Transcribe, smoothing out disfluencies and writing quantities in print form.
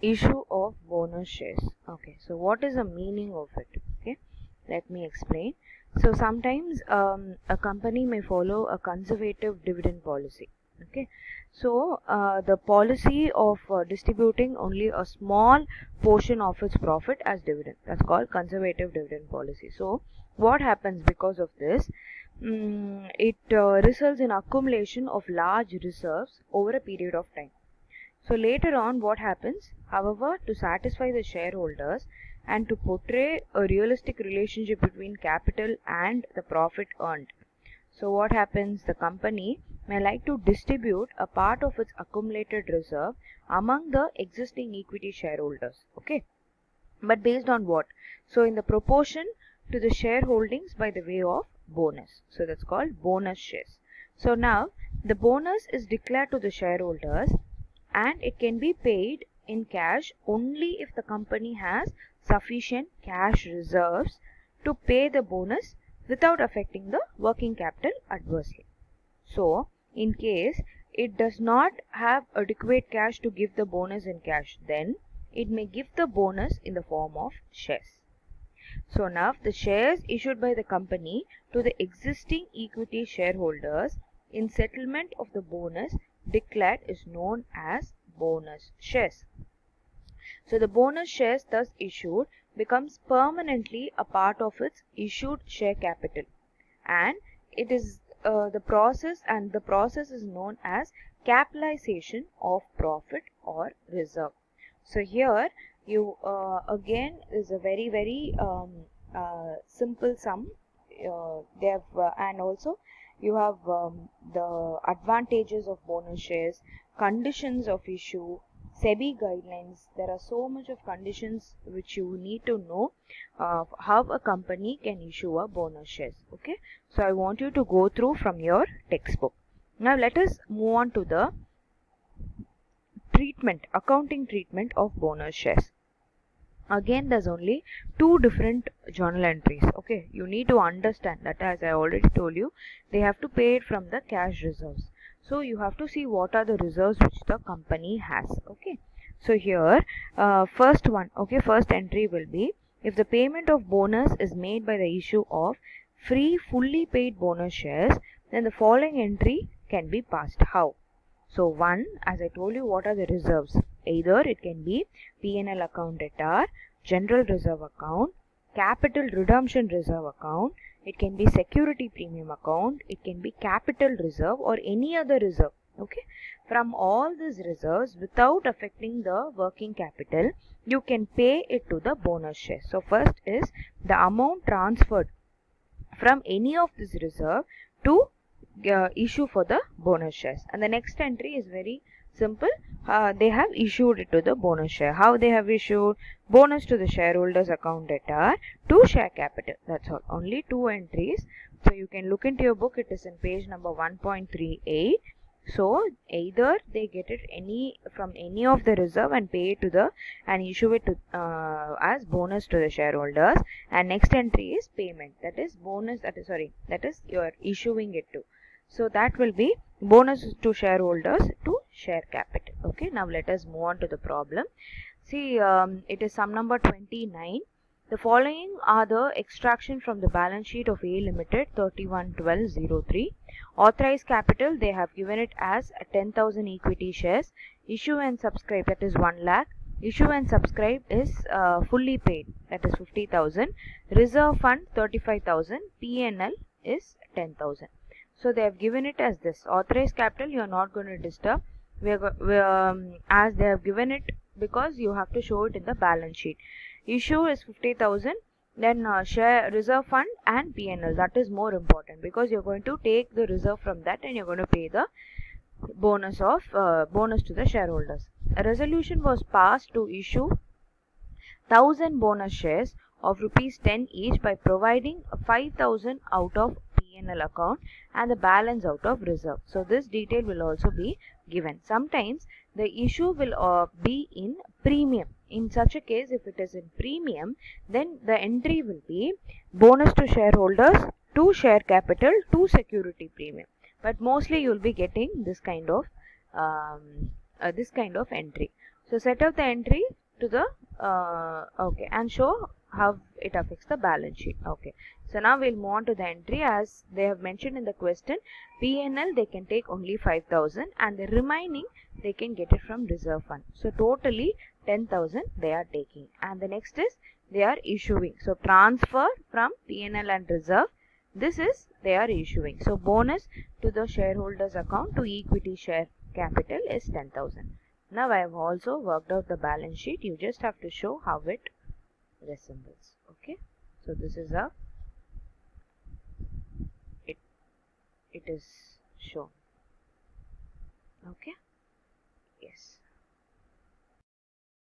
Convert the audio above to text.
issue of bonus shares. Okay, so what is the meaning of it? Okay, let me explain. So sometimes a company may follow a conservative dividend policy. Okay, so the policy of distributing only a small portion of its profit as dividend, that's called conservative dividend policy. So what happens because of this? It results in accumulation of large reserves over a period of time. So later on what happens? However, to satisfy the shareholders and to portray a realistic relationship between capital and the profit earned. So what happens? The company may like to distribute a part of its accumulated reserve among the existing equity shareholders. Okay. But based on what? So in the proportion to the shareholdings by the way of bonus. So that's called bonus shares. So now the bonus is declared to the shareholders and it can be paid in cash only if the company has sufficient cash reserves to pay the bonus without affecting the working capital adversely. So, in case it does not have adequate cash to give the bonus in cash, then it may give the bonus in the form of shares. So now the shares issued by the company to the existing equity shareholders in settlement of the bonus declared is known as bonus shares. So the bonus shares thus issued becomes permanently a part of its issued share capital, and it is the process is known as capitalization of profit or reserve. So here you again is a very simple sum. They have and also you have the advantages of bonus shares, conditions of issue, SEBI guidelines. There are so much of conditions which you need to know how a company can issue a bonus shares. Okay, so I want you to go through from your textbook. Now let us move on to the accounting treatment of bonus shares. Again, there's only two different journal entries. Okay, you need to understand that, as I already told you, they have to pay it from the cash reserves. So you have to see what are the reserves which the company has. Okay, so here first entry will be if the payment of bonus is made by the issue of free fully paid bonus shares, then the following entry can be passed. How? So one, as I told you, what are the reserves? Either it can be P&L account debtor, general reserve account, capital redemption reserve account, it can be security premium account, it can be capital reserve or any other reserve. Okay, from all these reserves without affecting the working capital, you can pay it to the bonus share. So first is the amount transferred from any of this reserve to issue for the bonus shares. And the next entry is very simple. They have issued it to the bonus share. How they have issued? Bonus to the shareholders account debtor to share capital. That's all. Only two entries. So you can look into your book. It is in page number 1.38. So either they get it from any of the reserve and pay it to the and issue it to as bonus to the shareholders. And next entry is payment. That is bonus. That is you are issuing it to. So that will be bonus to shareholders to share capital. Okay, now let us move on to the problem. See, it is sum number 29. The following are the extraction from the balance sheet of A Limited 31/12/03. Authorized capital, they have given it as 10,000 equity shares. Issue and subscribe, that is 1 lakh. Issue and subscribe is fully paid, that is 50,000. Reserve fund 35,000. P&L is 10,000. So they have given it as this. Authorized capital you are not going to disturb. As they have given it, because you have to show it in the balance sheet. Issue is 50,000. Then share reserve fund and P&L. That is more important because you're going to take the reserve from that and you're going to pay the bonus to the shareholders. A resolution was passed to issue 1,000 bonus shares of rupees 10 each by providing 5,000 out of P&L account and the balance out of reserve. So this detail will also be given. Sometimes the issue will be in premium. In such a case, if it is in premium, then the entry will be bonus to shareholders, to share capital, to security premium. But mostly you will be getting this kind of this kind of entry. So set up the entry to the okay, and show how it affects the balance sheet. Okay, so now we'll move on to the entry. As they have mentioned in the question, P&L they can take only 5,000 and the remaining they can get it from reserve fund. So totally 10,000 they are taking. And the next is they are issuing. So transfer from P&L and reserve, this is they are issuing. So bonus to the shareholders account to equity share capital is 10,000. Now I have also worked out the balance sheet. You just have to show how it resembles. Okay, so this is how it is shown. Okay, yes.